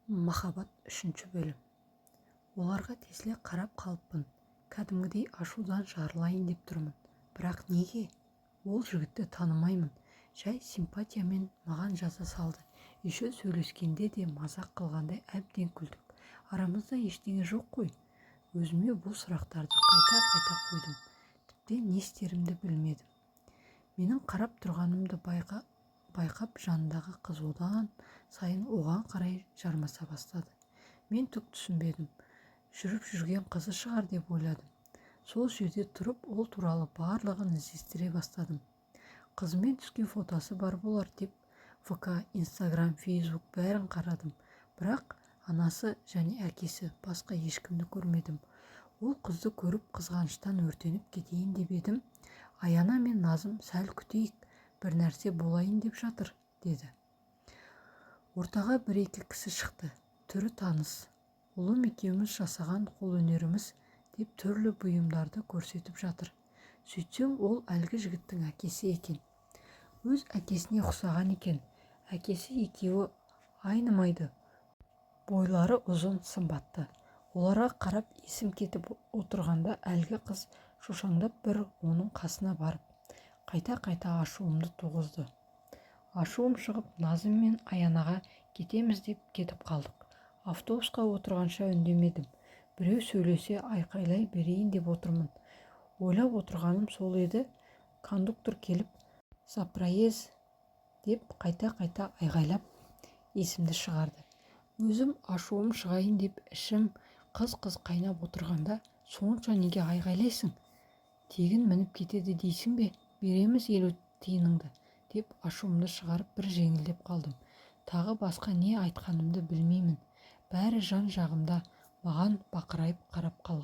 Махаббат 3 бөлім. Оларға тесіле қарап қалыппын. Кәдімгідей ашудан жарылайын деп тұрмын. Бірақ неге? Ол жігітті танымаймын. Жай симпатиямен маған жаза салды. Еще сөйлескенде де мазақ қылғандай әбден күлдік. Арамызда ештеңе жоқ қой. Өзіме бұл сұрақтарды қайта қойдым. Тіпті не істерімді білмедім. Менің қарап тұрғанымды байқап жанындағы қыз одан сайын оған қарай жармаса бастады. Мен түк түсінбедім. Жүріп жүрген қызы шығар деп ойладым. Сол жерде тұрып ол туралы барлығын іздестіре бастадым. Қызымен түскен фотосы бар болар деп ВК, Инстаграм, Фейсбук бәрін қарадым. Бірақ анасы және әкесі, басқа ешкімді көрмедім. Ол қызды көріп қызғаныштан өртеніп кетейін деп едім. Аяна мен Назым сәл күтейік, бір нәрсе болайын деп жатыр, деді. Ортаға 1-2 кісі шықты. Түрі таныс. Ұлым екеуміз жасаған қолөнеріміз деп түрлі бұйымдарды көрсетіп жатыр. Сөйтсем, ол әлгі жігіттің әкесі екен. Өз әкесіне ұқсаған екен. Әкесі екеуі айнымайды. Бойлары ұзын, сымбатты. Оларға қарап есім кетіп отырғанда әлгі қыз шошаңдап бір оның қасына барып, қайта ашуымды туғызды. Ашуым шығып, Назым мен Аянаға кетеміз деп кетіп қалдық. Автобусқа отырғанша үндемедім. Біреу сөйлесе айқайлай берейін деп отырмын. Ойлап отырғаным сол еді. Кондуктор келіп, «Запроез» деп қайта айғайлап есімді шығарды. Өзім ашуым шығайын деп ішім қыз қайнап отырғанда, сонша неге айғайлайсың? Тегін мініп кетеді дейсің бе? Береміз 50 тиыныңды, деп ашуымды шығарып бір жеңілдеп қалдым. Тағы басқа не айтқанымды білмеймін. Бәрі жан жағымда маған бақырайып қарап қалған.